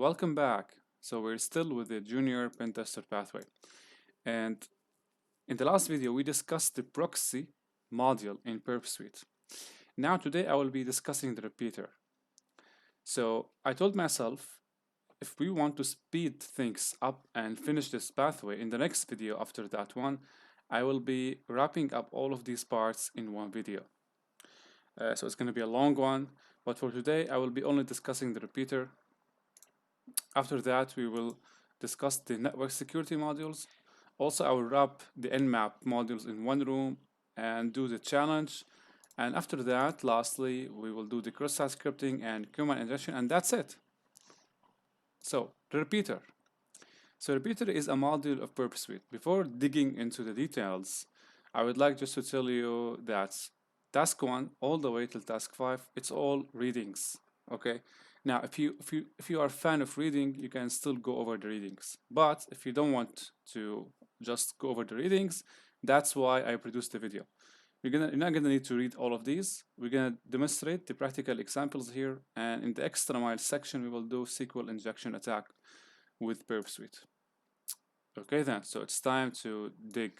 welcome back. So we're still with the junior Pentester pathway. And in the last video, we discussed the proxy module in Burp Suite. Now today I will be discussing the repeater. So I told myself, if we want to speed things up and finish this pathway in the next video after that one, I will be wrapping up all of these parts in one video. So it's going to be a long one, but for today I will be only discussing the repeater. After that, we will discuss the network security modules. Also, I will wrap the Nmap modules in one room and do the challenge. And after that, lastly, we will do the cross-site scripting and command injection, and that's it. So, the repeater. So, repeater is a module of Burp Suite. Before digging into the details, I would like just to tell you that task 1 all the way till task 5, it's all readings, okay? Now, if you are a fan of reading, you can still go over the readings. But if you don't want to just go over the readings, that's why I produced the video. You're not gonna need to read all of these. We're gonna demonstrate the practical examples here, and in the extra mile section, we will do SQL injection attack with Burp Suite. Okay then, so it's time to dig.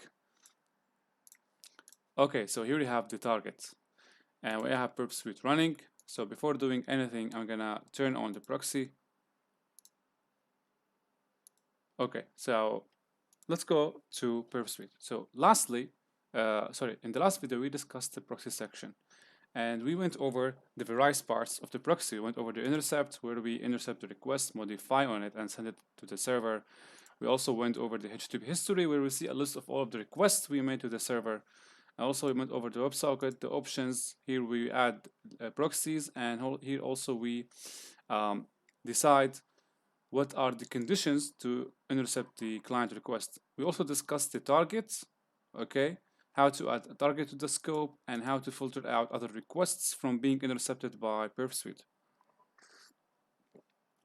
Okay, so here we have the target, and we have Burp Suite running. So before doing anything, I'm gonna turn on the proxy. Okay, so let's go to Burp Suite. So lastly, in the last video, we discussed the proxy section, and we went over the various parts of the proxy. We went over the intercept, where we intercept the request, modify on it, and send it to the server. We also went over the HTTP history, where we see a list of all of the requests we made to the server. Also, we went over the WebSocket, the options. Here we add proxies, and here also we decide what are the conditions to intercept the client request. We also discussed the targets, okay, how to add a target to the scope, and how to filter out other requests from being intercepted by Burp Suite.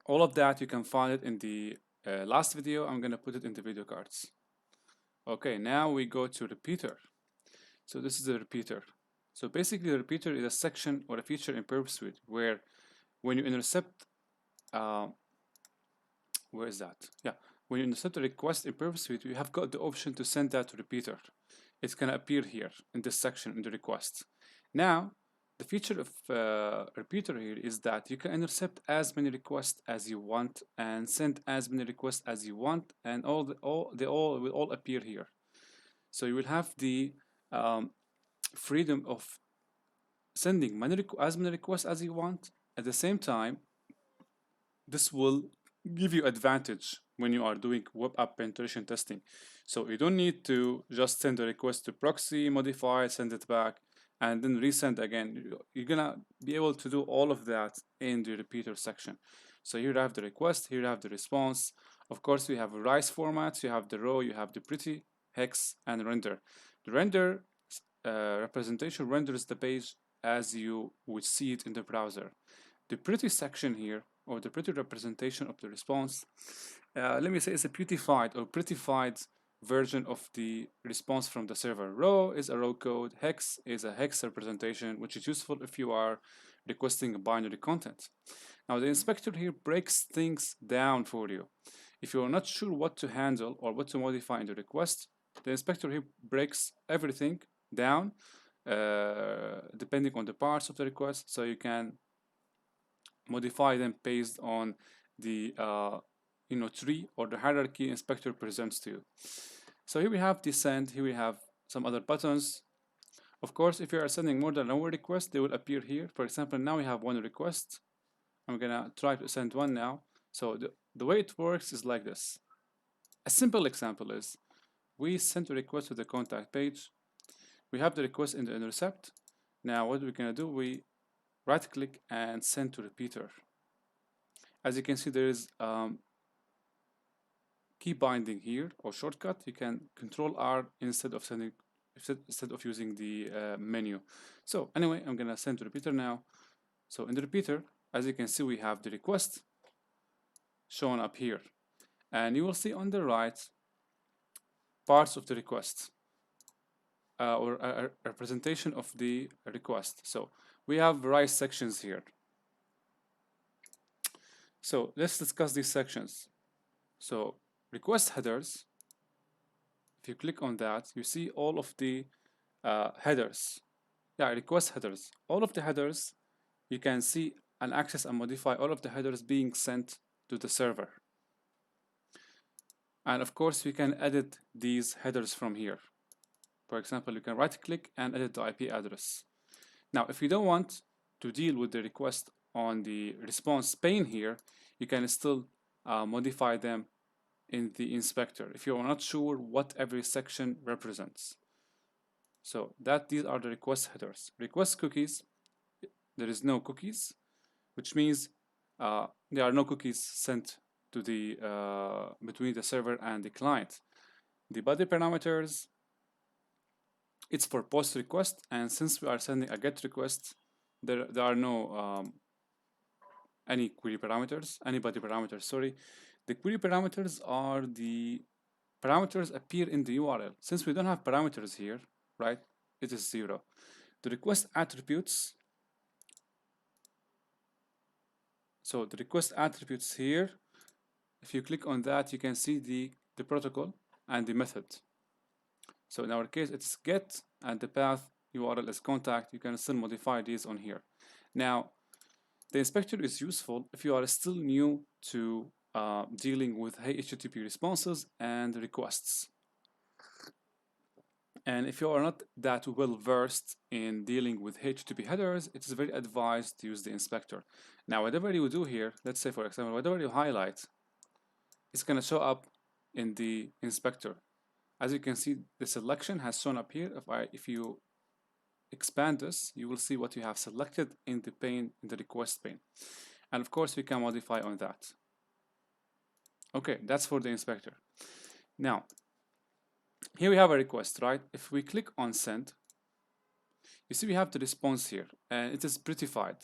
All of that you can find it in the last video. I'm gonna put it in the video cards. Okay, now we go to repeater. So this is the repeater. So basically, the repeater is a section or a feature in Burp Suite where when you intercept, where is that? Yeah, when you intercept a request in Burp Suite, you have got the option to send that to repeater. It's gonna appear here in this section in the request. Now, the feature of repeater here is that you can intercept as many requests as you want and send as many requests as you want, and they all will appear here. So you will have the freedom of sending as many requests as you want. At the same time, this will give you advantage when you are doing web app penetration testing. So you don't need to just send a request to proxy, modify, send it back, and then resend again. You're gonna be able to do all of that in the repeater section. So here you have the request, here you have the response. Of course, we have RICE formats. You have the row, you have the pretty, hex, and render. The render representation renders the page as you would see it in the browser. The pretty section here, or the pretty representation of the response, let me say it's a beautified or prettified version of the response from the server. Row is a row code, hex is a hex representation, which is useful if you are requesting binary content. Now the inspector here breaks things down for you. If you're not sure what to handle or what to modify in the request, the inspector here breaks everything down depending on the parts of the request, so you can modify them based on the tree or the hierarchy inspector presents to you. So here we have the send, here we have some other buttons. Of course, if you are sending more than one request, they will appear here. For example, now we have one request. I'm gonna try to send one now. So the way it works is like this. A simple example is we send a request to the contact page. We have the request in the intercept. Now what we're gonna do, we right click and send to repeater. As you can see, there is key binding here or shortcut. You can Control R instead of using the menu. So anyway, I'm gonna send to repeater now. So in the repeater, as you can see, we have the request shown up here, and you will see on the right parts of the request or a representation of the request. So we have various sections here. So let's discuss these sections. So request headers, if you click on that, you see all of the headers. Yeah, request headers. All of the headers, you can see and access and modify all of the headers being sent to the server. And of course, we can edit these headers from here. For example, you can right click and edit the IP address. Now, if you don't want to deal with the request on the response pane here, you can still modify them in the inspector if you are not sure what every section represents. So these are the request headers. Request cookies, there is no cookies, which means there are no cookies sent to the between the server and the client. The body parameters, it's for post request, and since we are sending a get request, there are no any query parameters, any body parameters, sorry. The query parameters are the parameters appear in the URL. Since we don't have parameters here, right, it is 0. The request attributes, so the request attributes here, if you click on that, you can see the protocol and the method. So in our case, it's get, and the path URL is contact. You can still modify these on here. Now, the inspector is useful if you are still new to dealing with HTTP responses and requests. And if you are not that well versed in dealing with HTTP headers, it is very advised to use the inspector. Now, whatever you do here, let's say for example, whatever you highlight, it's going to show up in the inspector. As you can see, the selection has shown up here. If you expand this, you will see what you have selected in the pane, in the request pane. And of course, we can modify on that. Okay, that's for the inspector. Now, here we have a request, right? If we click on send, you see we have the response here, and it is prettified,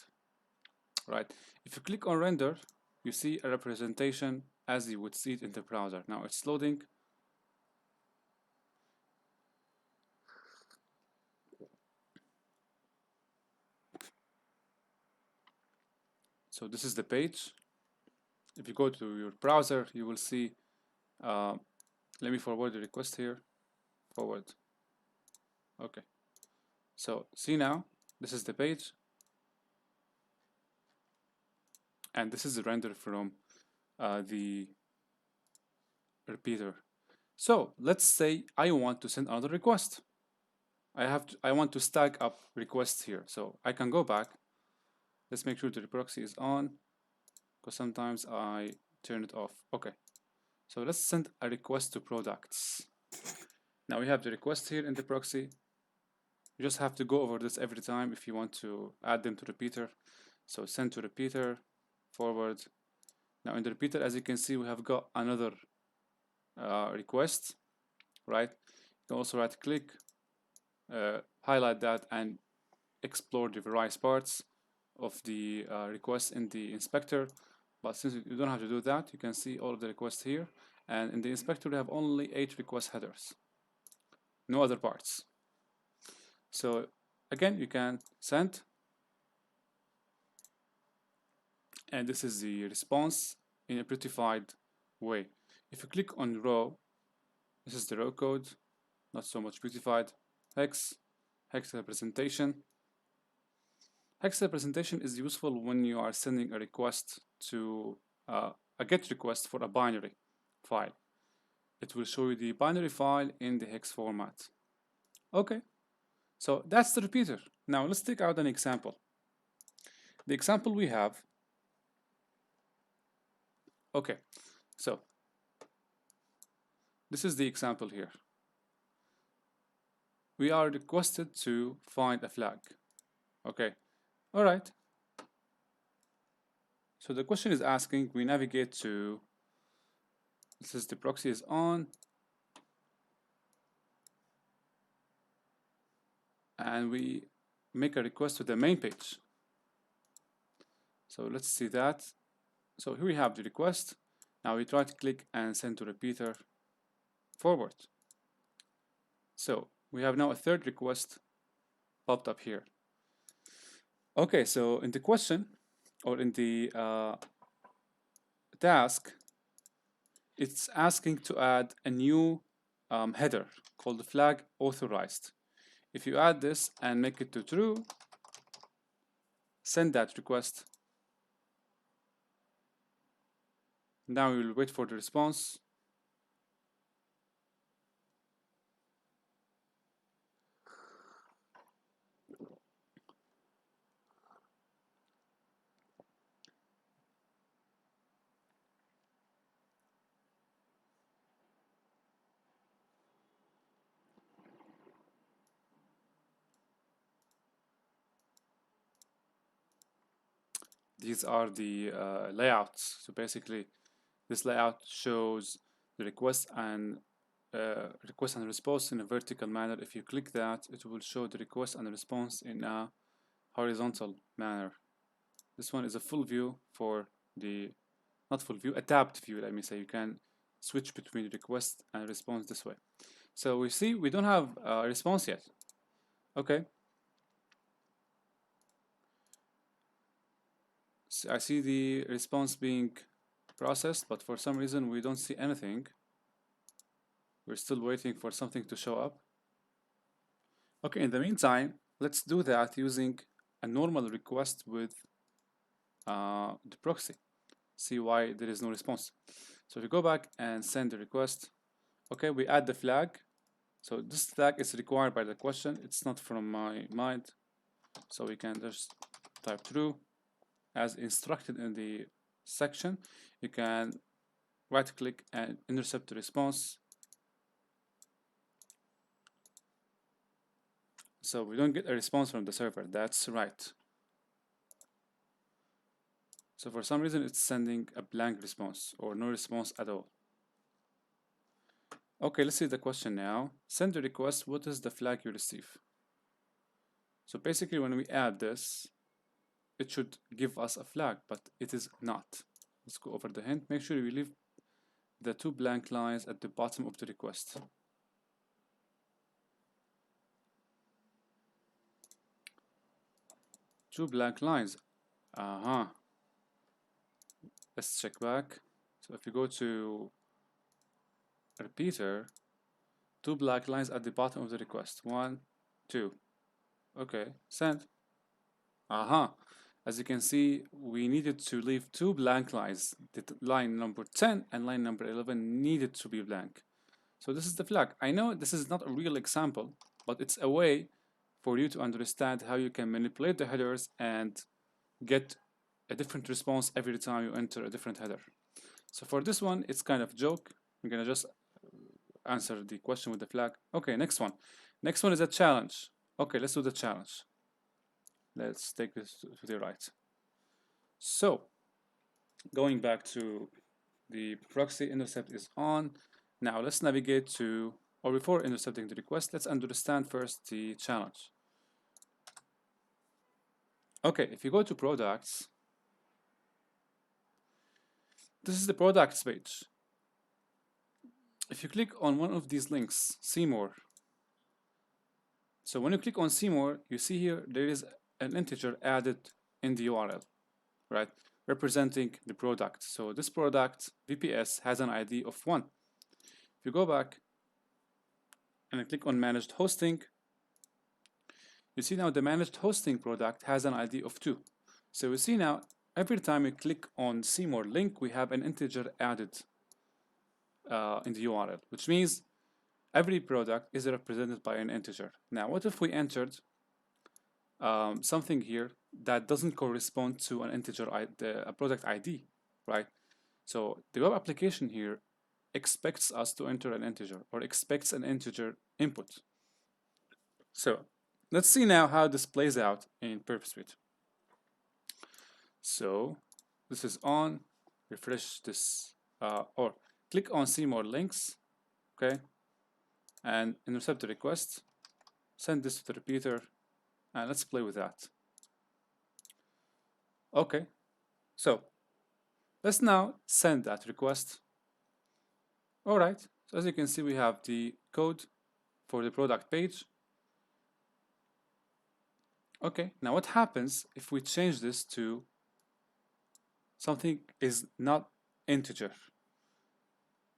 right? If you click on render, you see a representation as you would see it in the browser. Now it's loading. So this is the page. If you go to your browser, you will see, let me forward the request here, forward. Okay. So see now, this is the page. And this is the render from the repeater. So let's say I want to send another request. I want to stack up requests here. So I can go back. Let's make sure the proxy is on, because sometimes I turn it off. Okay. So let's send a request to products. Now we have the request here in the proxy. You just have to go over this every time if you want to add them to repeater. So send to repeater, forward. Now in the repeater, as you can see, we have got another request, right? You can also right click, highlight that, and explore the various parts of the request in the inspector. But since you don't have to do that, you can see all of the requests here. And in the inspector, we have only 8 request headers, no other parts. So again, you can send, and this is the response in a prettified way. If you click on row, this is the row code, not so much prettified. Hex representation. Hex representation is useful when you are sending a request to a GET request for a binary file. It will show you the binary file in the hex format. Okay, so that's the repeater. Now let's take out an example. The example we have, okay, so this is the example here. We are requested to find a flag. Okay, all right. So the question is asking, we navigate to, this is the proxy is on, and we make a request to the main page. So let's see that. So here we have the request. Now we try to click and send to repeater, forward. So we have now a third request popped up here. Okay, so in the question, or in the task, it's asking to add a new header called flag authorized. If you add this and make it to true, send that request. Now we will wait for the response. These are the layouts. So basically, this layout shows the request and response in a vertical manner. If you click that, it will show the request and the response in a horizontal manner. This one is a full view for the, not full view, a tabbed view, let me say. You can switch between request and response this way. So we see we don't have a response yet. Okay. So I see the response being processed, but for some reason we don't see anything. We're still waiting for something to show up. Okay, in the meantime, let's do that using a normal request with the proxy. See why there is no response. So if you go back and send the request, okay, we add the flag. So this flag is required by the question. It's not from my mind. So we can just type true as instructed in the section. You can right click and intercept the response. So we don't get a response from the server. That's right. So for some reason it's sending a blank response or no response at all. Okay, let's see the question now. Send the request. What is the flag you receive? So basically when we add this, it should give us a flag, but it is not. Let's go over the hint. Make sure you leave the 2 blank lines at the bottom of the request. Two blank lines. Let's check back. So if you go to repeater, 2 black lines at the bottom of the request. 1, 2. Okay, send. As you can see, we needed to leave 2 blank lines. The line number 10 and line number 11 needed to be blank. So this is the flag. I know this is not a real example, but it's a way for you to understand how you can manipulate the headers and get a different response every time you enter a different header. So for this one, it's kind of a joke. I'm gonna just answer the question with the flag. Okay, next one. Next one is a challenge. Okay, let's do the challenge. Let's take this to the right. So, going back to the proxy, intercept is on. Now let's navigate to, or before intercepting the request, let's understand first the challenge. Okay, if you go to products, this is the products page. If you click on one of these links, see more. So when you click on see more, you see here there is an integer added in the URL, right? Representing the product. So this product, VPS, has an ID of 1. If you go back and I click on managed hosting, you see now the managed hosting product has an ID of 2. So we see now every time we click on see more link, we have an integer added in the URL, which means every product is represented by an integer. Now, what if we entered something here that doesn't correspond to an integer, a product ID, right? So the web application here expects us to enter an integer or expects an integer input. So let's see now how this plays out in Burp Suite. So this is on, refresh this, or click on see more links, okay, and intercept the request, send this to the repeater, and let's play with that. Okay, so let's now send that request. All right, so as you can see, we have the code for the product page. Okay, now what happens if we change this to something is not integer,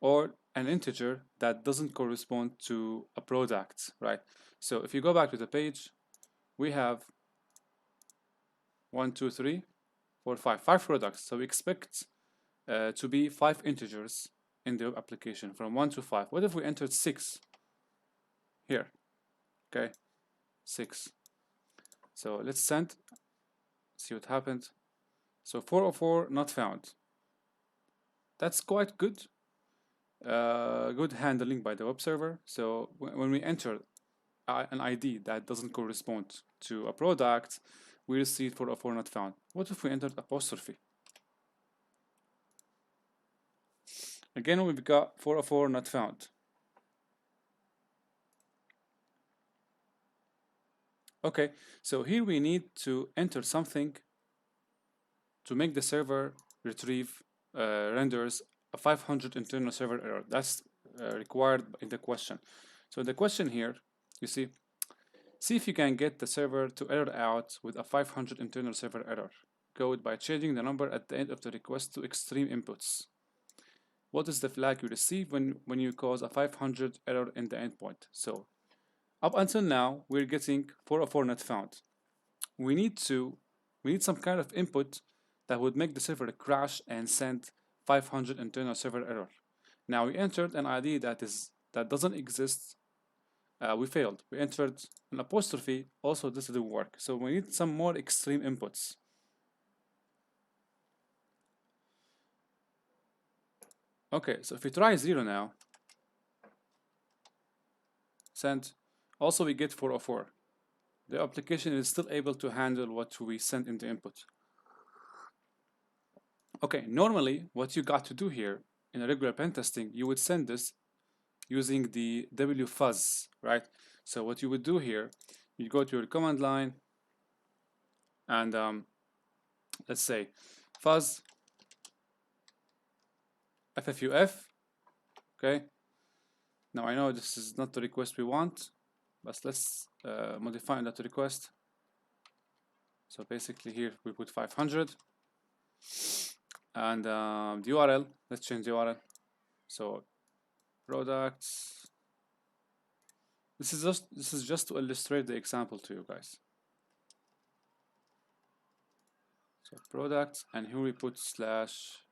or an integer that doesn't correspond to a product, right? So if you go back to the page, we have 1, 2, 3, 4, 5 products. So we expect to be 5 integers in the application from 1 to 5. What if we entered 6 here? Okay, 6. So let's send, see what happened. So 404 not found. That's quite good. Good handling by the web server. So when we enter an ID that doesn't correspond to a product, we receive 404 not found. What if we entered apostrophe? Again, we've got 404 not found. Okay, so here we need to enter something to make the server retrieve renders a 500 internal server error. That's required in the question. So the question here, you see if you can get the server to error out with a 500 internal server error code by changing the number at the end of the request to extreme inputs. What is the flag you receive when you cause a 500 error in the endpoint? So up until now, we're getting 404 not found. We need some kind of input that would make the server crash and send 500 internal server error. Now we entered an ID that doesn't exist. We failed. We entered an apostrophe. Also, this didn't work. So we need some more extreme inputs. Okay, so if we try 0 now, send. Also, we get 404. The application is still able to handle what we sent in the input. Okay, normally what you got to do here in a regular pen testing, you would send this using the wfuzz, right? So what you would do here, you go to your command line and let's say fuzz FFUF, okay? Now I know this is not the request we want, but let's modify that request. So basically here we put 500 and the URL, let's change the URL. So products, this is just to illustrate the example to you guys. So products, and here we put slash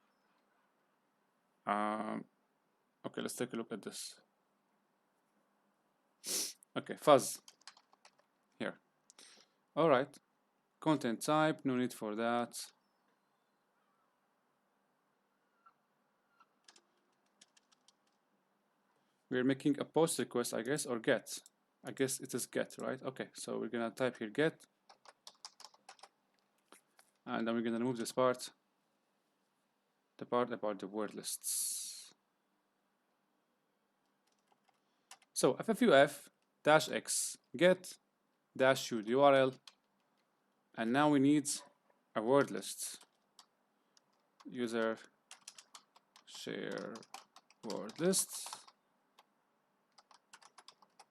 okay, let's take a look at this. Okay, fuzz here. All right, content type, no need for that. We're making a post request, I guess, or get. I guess it is get, right? Okay, so we're gonna type here get, and then we're gonna remove this part, the part about the word lists. So FFUF -x get -u the URL, and now we need a word list. User share word list,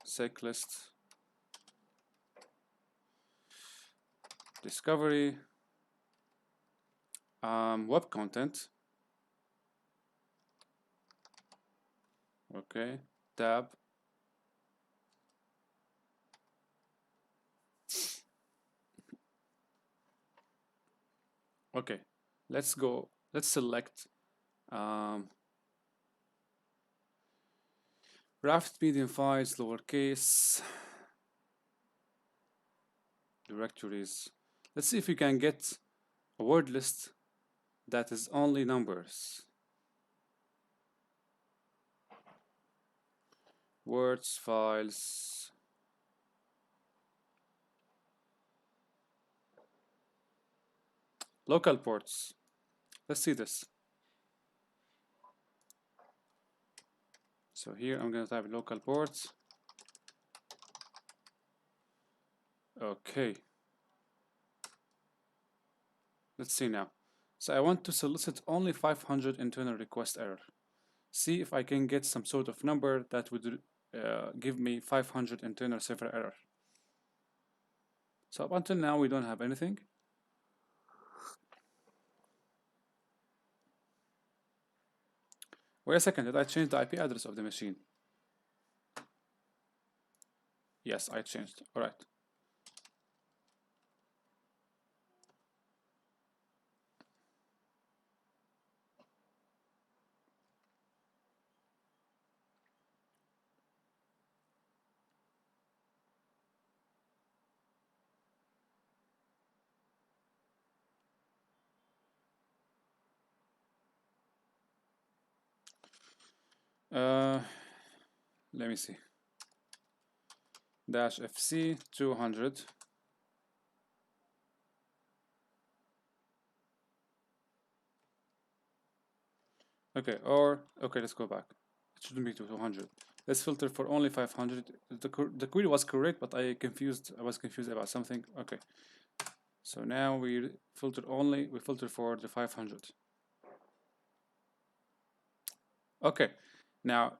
sec list, discovery, web content, okay, tab, okay, let's select raft medium files, lowercase, directories. Let's see if we can get a word list that is only numbers. Words, files. Local ports. Let's see this. So here I'm going to type local ports. Okay. Let's see now. So I want to solicit only 500 internal request error. See if I can get some sort of number that would give me 500 internal server error. So up until now we don't have anything. Wait a second, did I change the IP address of the machine? Yes, I changed. All right. Let me see. Dash FC 200. Okay, let's go back. It shouldn't be 200. Let's filter for only 500. The query was correct, but I was confused about something. Okay. So now we filter for the 500. Okay. Now,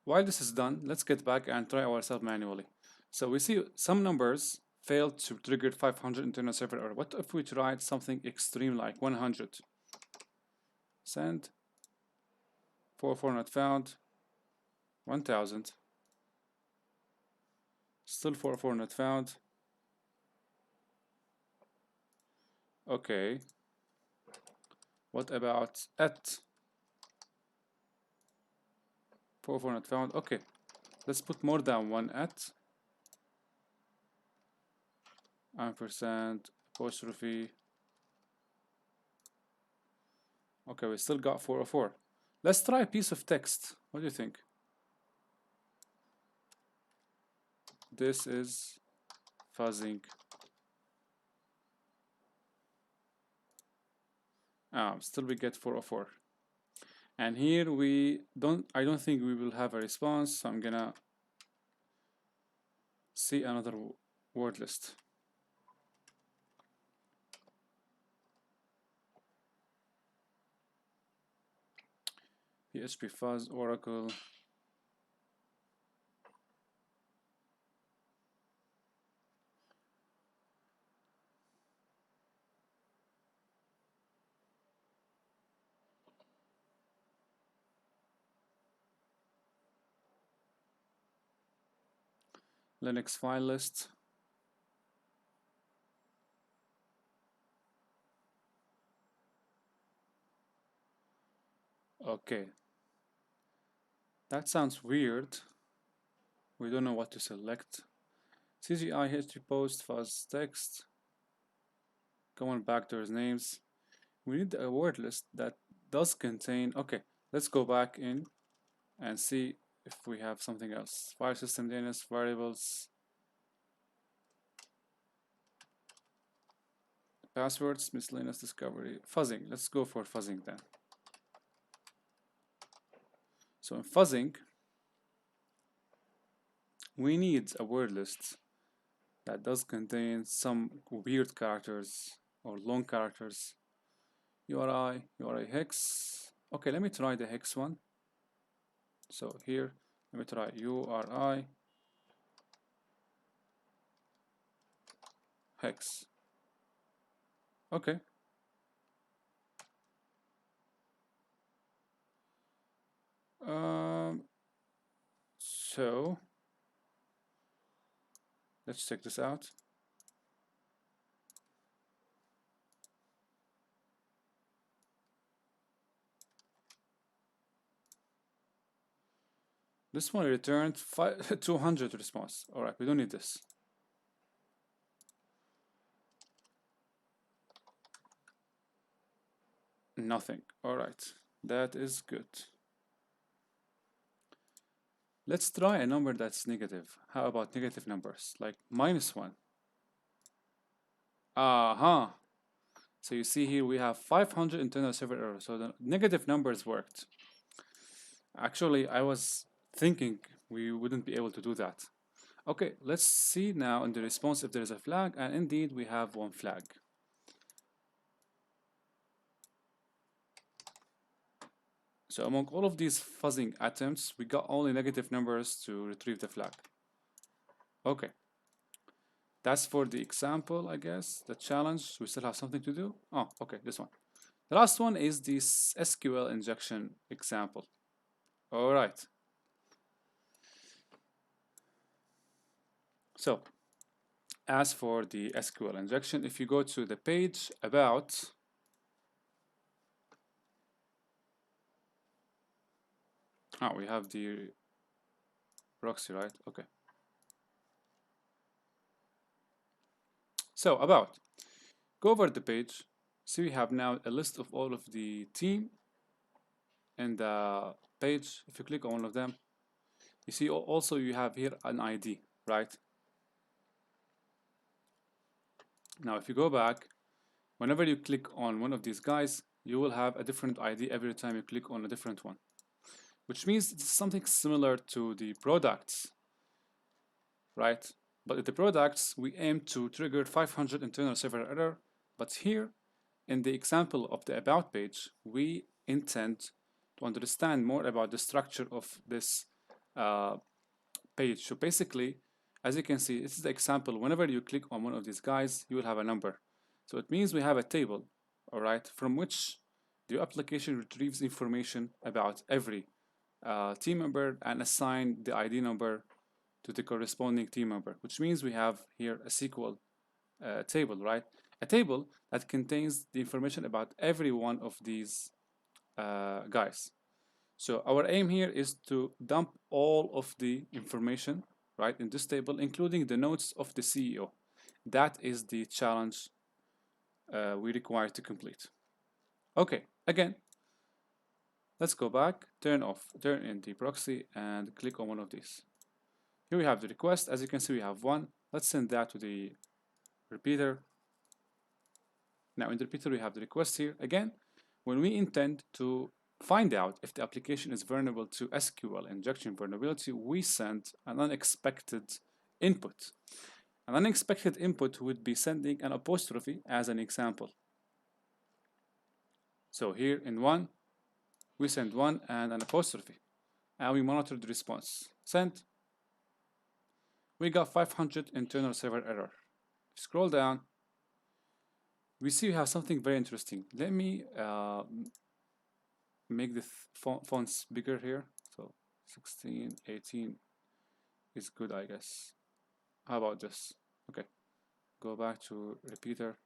while this is done, let's get back and try ourselves manually. So we see some numbers failed to trigger 500 internal server error. What if we tried something extreme like 100? Send 44 not found. 1000. Still 44 not found. Okay. What about at 44 not found? Okay. Let's put more than one at. Ampersand apostrophe. Okay, we still got 404. Let's try a piece of text. What do you think? This is fuzzing. Still we get 404. And here I don't think we will have a response, so I'm gonna see another word list. PHP fuzz Oracle. Linux file list. Okay. That sounds weird. We don't know what to select. CGI history post fuzz text. Going back to his names. We need a word list that does contain. Okay, let's go back in and see if we have something else. File system DNS variables. Passwords, miscellaneous discovery, fuzzing. Let's go for fuzzing then. So in fuzzing, we need a word list that does contain some weird characters or long characters. URI hex. Okay, let me try the hex one. So here, let me try URI hex. Okay. So let's check this out. This one returned 200 response. All right, we don't need this. Nothing. All right, that is good. Let's try a number that's negative. How about negative numbers, like -1? So you see here we have 500 internal server errors. So the negative numbers worked. Actually, I was thinking we wouldn't be able to do that. Okay, let's see now in the response if there is a flag, and indeed we have one flag. So among all of these fuzzing attempts, we got only negative numbers to retrieve the flag. Okay. That's for the example, I guess. The challenge, we still have something to do. Oh, okay, this one. The last one is this SQL injection example. All right. So as for the SQL injection, if you go to the page about, we have the proxy, right? Okay. So about, go over the page. See, we have now a list of all of the team in the page. If you click on one of them, you see also you have here an ID, right? Now, if you go back, whenever you click on one of these guys, you will have a different ID every time you click on a different one, which means it's something similar to the products, right? But at the products, we aim to trigger 500 internal server error, but here in the example of the about page, we intend to understand more about the structure of this page. So basically, as you can see, this is the example. Whenever you click on one of these guys, you will have a number. So it means we have a table, all right, from which the application retrieves information about every team member and assign the ID number to the corresponding team member, which means we have here a SQL table, right? A table that contains the information about every one of these guys. So our aim here is to dump all of the information, right, in this table, including the notes of the CEO. That is the challenge we require to complete. Okay, again, let's go back, turn in the proxy and click on one of these. Here we have the request. As you can see, we have one. Let's send that to the repeater. Now in the repeater, we have the request here. Again, when we intend to find out if the application is vulnerable to SQL injection vulnerability, we send an unexpected input. An unexpected input would be sending an apostrophe as an example. So here in one, we send one and an apostrophe, and we monitor the response. Send. We got 500 internal server error. Scroll down. We see we have something very interesting. Let me make the fonts bigger here. So 16, 18 is good, I guess. How about this? Okay, go back to repeater.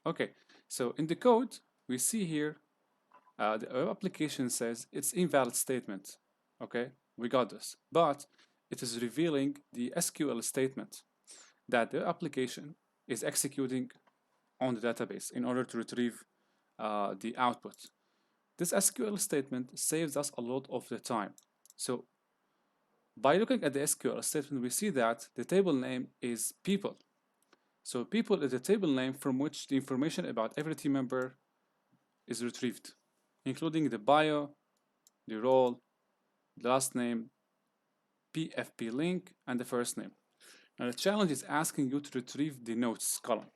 Okay, so in the code, we see here the application says it's invalid statement. Okay, we got this, but it is revealing the SQL statement that the application is executing on the database in order to retrieve the output. This SQL statement saves us a lot of the time. So by looking at the SQL statement, we see that the table name is people. So people is a table name from which the information about every team member is retrieved, including the bio, the role, the last name, PFP link, and the first name. Now the challenge is asking you to retrieve the notes column.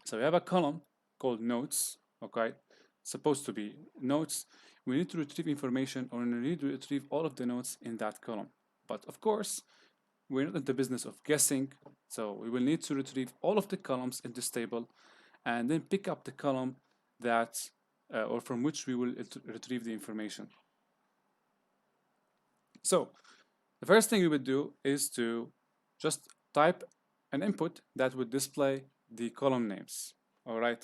So we have a column called notes, okay? It's supposed to be notes. We need to retrieve information, or we need to retrieve all of the notes in that column. But of course, we're not in the business of guessing, so we will need to retrieve all of the columns in this table and then pick up the column that or from which we will retrieve the information. So the first thing we would do is to just type an input that would display the column names. All right.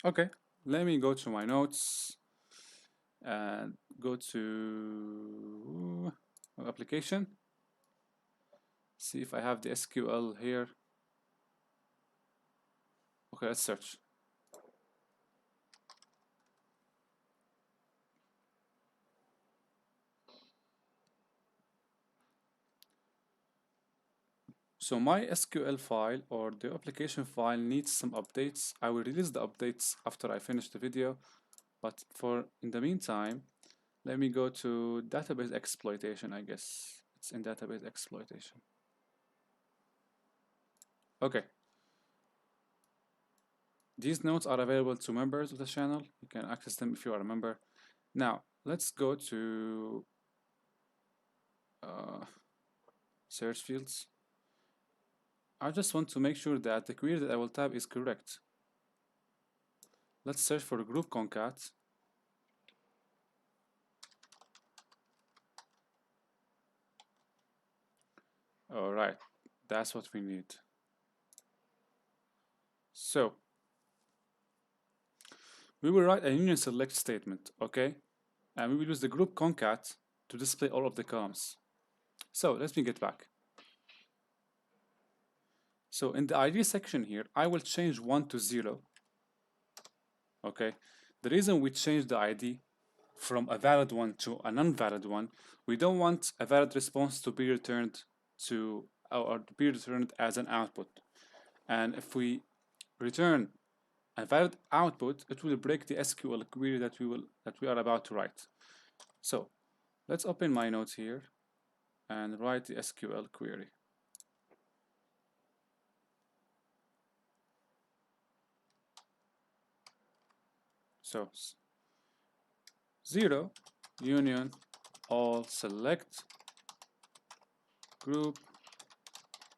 Okay, let me go to my notes and go to application. See if I have the SQL here. Okay, let's search. So my SQL file or the application file needs some updates. I will release the updates after I finish the video, but in the meantime, let me go to database exploitation. I guess it's in database exploitation. Okay. These notes are available to members of the channel. You can access them if you are a member. Now, let's go to search fields. I just want to make sure that the query that I will type is correct. Let's search for group concat. All right, that's what we need. So we will write a union select statement, okay? And we will use the group concat to display all of the columns. So let me get back. So in the ID section here, I will change 1 to 0. Okay. The reason we change the ID from a valid one to a non-valid one, we don't want a valid response to be returned to or to be returned as an output. And if we return a valid output, it will break the SQL query that we are about to write. So let's open my notes here and write the SQL query. So 0 union all select group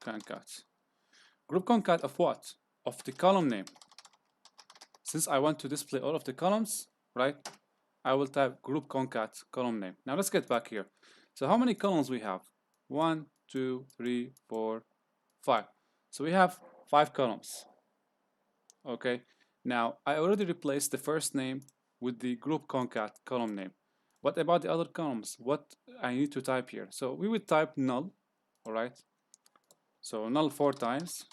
concat. Group concat of what? Of the column name. Since I want to display all of the columns, right? I will type group concat column name. Now let's get back here. So how many columns we have? 1, 2, 3, 4, 5. So we have 5 columns. Okay. Now I already replaced the first name with the group concat column name. What about the other columns? What I need to type here? So we would type null, all right? So null 4 times.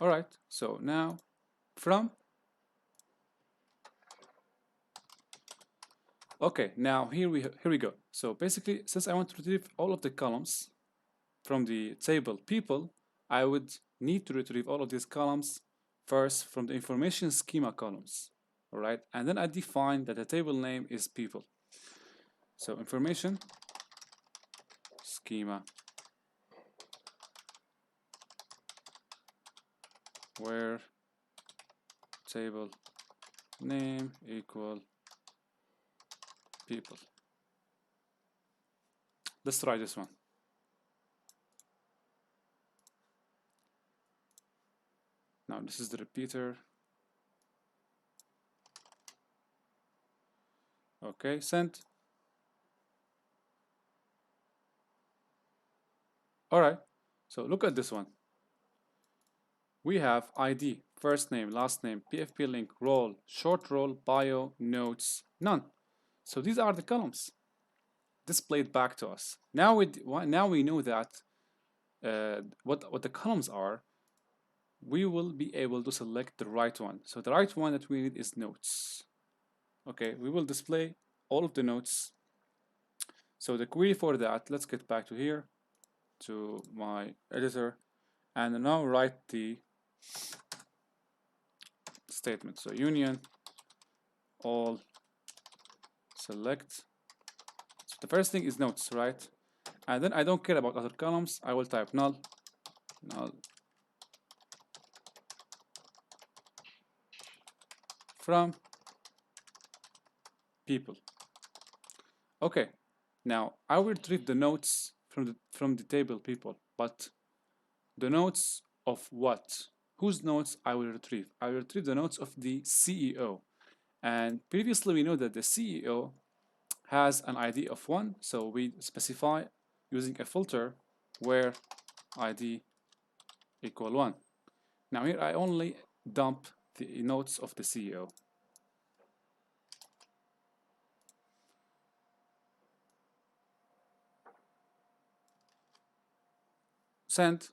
All right, so now from. Okay, now here we go. So basically, since I want to retrieve all of the columns from the table people, I would need to retrieve all of these columns first from the information schema columns, all right? And then I define that the table name is people. So information schema where table name equal people. Let's try this one. Now this is the repeater. Okay, send. All right, so look at this one. We have ID, first name, last name, PFP link, role, short role, bio, notes, none. So these are the columns displayed back to us. Now we know that what the columns are. We will be able to select the right one. So the right one that we need is notes. Okay, we will display all of the notes. So the query for that, let's get back to here, to my editor, and now write the statement. So union all select. So the first thing is notes, right? And then I don't care about other columns. I will type null from people. Okay, now I will retrieve the notes from the table people, but the notes of what? Whose notes I will retrieve? I will retrieve the notes of the CEO. And previously we know that the CEO has an ID of 1, so we specify using a filter where ID equal 1. Now here I only dump the notes of the CEO. Send.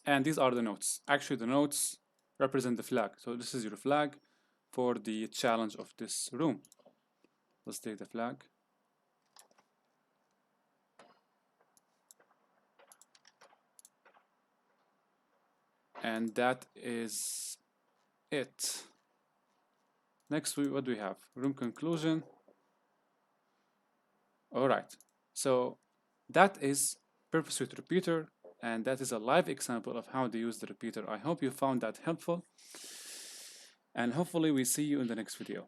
And these are the notes. Actually, the notes represent the flag. So this is your flag for the challenge of this room. Let's take the flag. And that is it. Next, what do we have? Room conclusion. All right. So that is Burp Suite repeater, and that is a live example of how to use the repeater. I hope you found that helpful, and hopefully we see you in the next video.